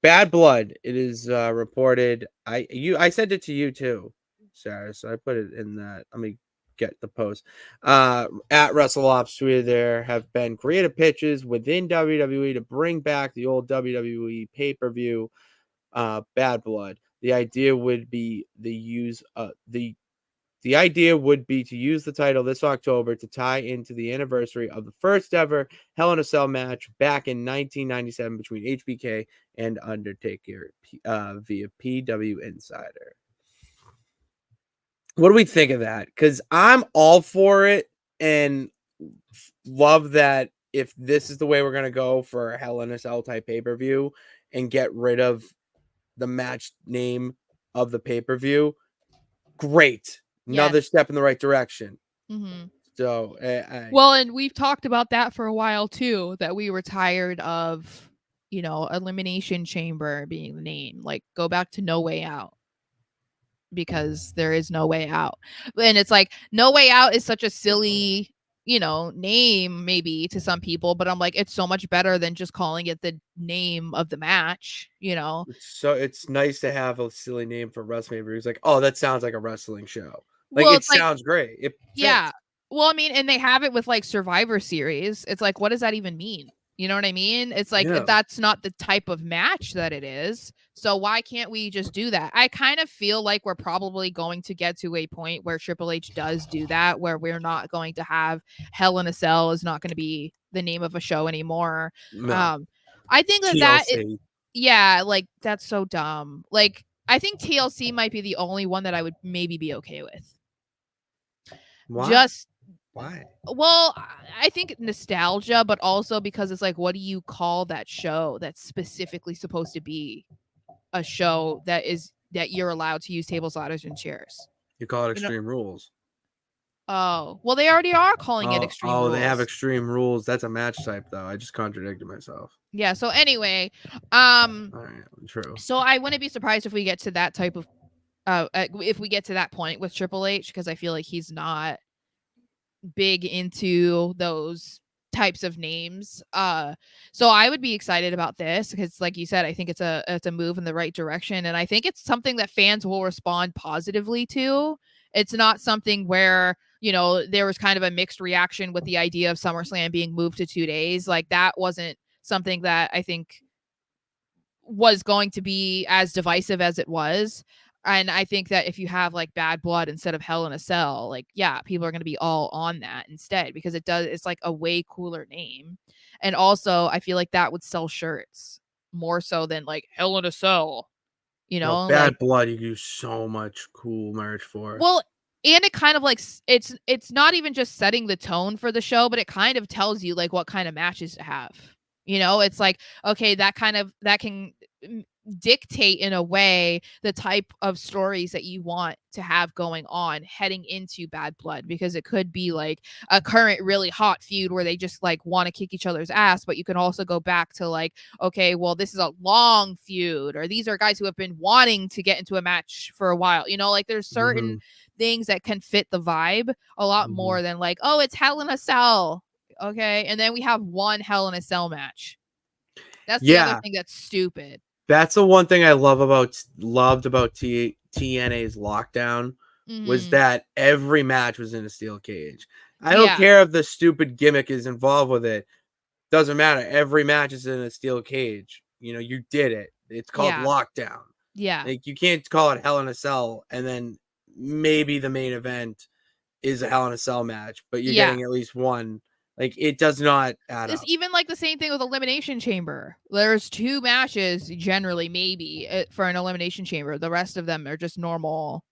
Bad Blood. It is reported. I sent it to you too, Sarah. So I put it in that. Let me get the post. At WrestleOps tweeted there have been creative pitches within WWE to bring back the old WWE pay-per-view Bad Blood. The idea would be the idea would be to use the title this October to tie into the anniversary of the first ever Hell in a Cell match back in 1997 between HBK and Undertaker via PW Insider. What do we think of that? Because I'm all for it and love that if this is the way we're going to go for a Hell in a Cell type pay-per-view and get rid of the match name of the pay-per-view, great. Another Yes. step in the right direction. Mm-hmm. So, Well, and we've talked about that for a while too, that we were tired of, Elimination Chamber being the name. Like, go back to No Way Out because there is no way out. And it's like, No Way Out is such a silly, name maybe to some people, but I'm like, it's so much better than just calling it the name of the match. it's nice to have a silly name for wrestling. Where he's like, oh, that sounds like a wrestling show. Like Well, it it's like, sounds great. It yeah. fits. Well, I mean, and they have it with like Survivor Series. It's like, what does that even mean? You know what I mean? It's like Yeah. that's not the type of match that it is. So why can't we just do that? I kind of feel like we're probably going to get to a point where Triple H does do that, where we're not going to have Hell in a Cell is not going to be the name of a show anymore. No. I think TLC. yeah, like that's so dumb. Like I think TLC might be the only one that I would maybe be okay with. Why? Just Why? well, I think nostalgia, but also because it's like, what do you call that show that's specifically supposed to be a show that you're allowed to use tables, ladders, and chairs? You call it You know? Extreme Rules. Oh, well, they already are calling it Extreme Oh, they have Rules. Extreme Rules. That's a match type, though. I just contradicted myself. Yeah. So anyway, All right, true. so I wouldn't be surprised if we get to that type of, if we get to that point with Triple H, because I feel like he's not big into those types of names. So I would be excited about this because like you said, I think it's a move in the right direction, and I think it's something that fans will respond positively to. It's not something where, there was kind of a mixed reaction with the idea of SummerSlam being moved to 2 days. Like that wasn't something that I think was going to be as divisive as it was. And I think that if you have like Bad Blood instead of Hell in a Cell, like, yeah, people are going to be all on that instead because it's like a way cooler name. And also, I feel like that would sell shirts more so than like Hell in a Cell, No, like, Bad Blood. You do so much cool merch for. well, and it kind of like it's not even just setting the tone for the show, but it kind of tells you like what kind of matches to have. It's like, okay, that can dictate in a way the type of stories that you want to have going on heading into Bad Blood, because it could be like a current really hot feud where they just like want to kick each other's ass, but you can also go back to like, okay, well, this is a long feud, or these are guys who have been wanting to get into a match for a while. Like there's certain Mm-hmm. things that can fit the vibe a lot Mm-hmm. more than like, oh, it's Hell in a Cell. Okay. And then we have one Hell in a Cell match. That's the other Yeah, thing that's stupid. that's the one thing I loved about TNA's Lockdown was Mm-hmm. that every match was in a steel cage. I don't Yeah. care if the stupid gimmick is involved with it. Doesn't matter. Every match is in a steel cage. You did it. It's called Yeah. Lockdown. Yeah. Like you can't call it Hell in a Cell and then maybe the main event is a Hell in a Cell match, but you're Yeah. getting at least one. Like it does not add It's up. even like the same thing with Elimination Chamber. There's two matches generally, maybe, for an Elimination Chamber. The rest of them are just normal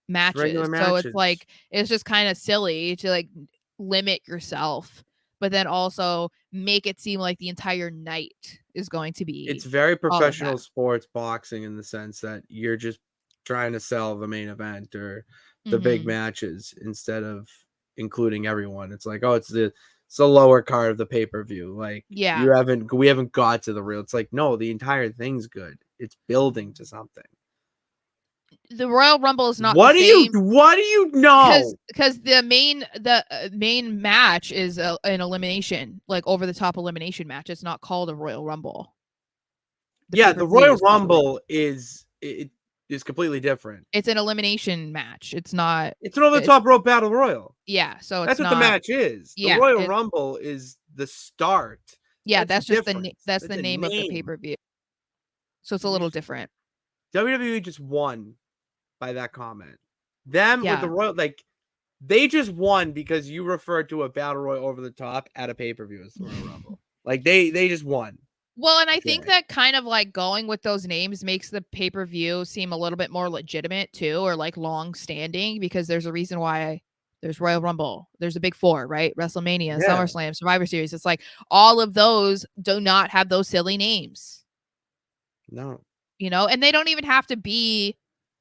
Just regular matches. So it's matches. like, it's just kind of silly to like limit yourself, but then also make it seem like the entire night is going to It's be very all of that. professional sports boxing in the sense that you're just trying to sell the main event or the big Mm-hmm. matches instead of including everyone. It's like, oh, it's the lower card of the pay-per-view. Like Yeah. we haven't got to the real. It's like, no, the entire thing's good. It's building to something. The Royal Rumble is not the What do you same what do you know? because the main match is an elimination, like over the top elimination match. It's not called a Royal Rumble. The Yeah, the Royal pay-per-view is called the Rumble it is completely different. It's an elimination match. It's not It's an over the it's top rope battle royal. yeah, so That's it's what the not match is. The yeah, Royal Rumble is the start. yeah, That's the that's just difference. that's That's the a name of the name. pay-per-view. So it's a You little just different. WWE just won by that comment. Them with the Yeah. Royal, like they just won because you referred to a battle royal over the top at a pay-per-view as the Royal Rumble. Like they just won. Well, and I think Okay. that kind of like going with those names makes the pay-per-view seem a little bit more legitimate too, or like long standing, because there's a reason why there's Royal Rumble, there's a big four, right? WrestleMania, Yeah. SummerSlam, Survivor Series. It's like all of those do not have those silly names, No. and they don't even have to be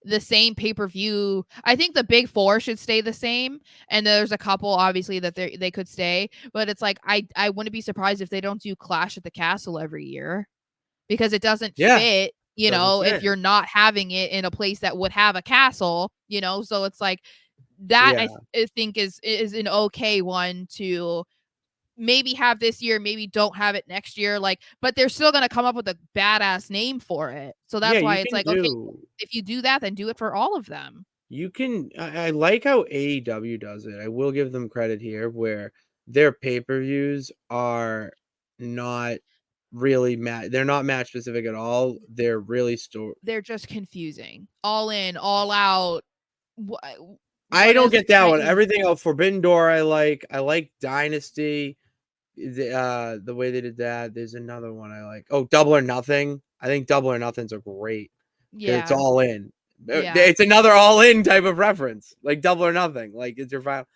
the same pay-per-view. I think the big four should stay the same. And there's a couple obviously that they could stay, but it's like I wouldn't be surprised if they don't do Clash at the Castle every year, because it doesn't Yeah. fit, Doesn't if fit. you're not having it in a place that would have a castle, so it's like that Yeah. I think is an okay one to maybe have this year, maybe don't have it next year, like, but they're still going to come up with a badass name for it. So Yeah, that's why you it's can like, okay, do if you do that, then do it for all of them. you can I like how AEW does it. I will give them credit here where their pay-per-views are not really they're not match specific at all. They're really They're just confusing. All in, all out. What, I what don't is get that one. any Everything else, Forbidden Door, I like. I like Dynasty. The way they did that. There's another one I like. Oh, Double or Nothing. I think Double or Nothing's a great because it's yeah. all in. Yeah. It's another all in type of reference, like Double or Nothing. Like it's your final.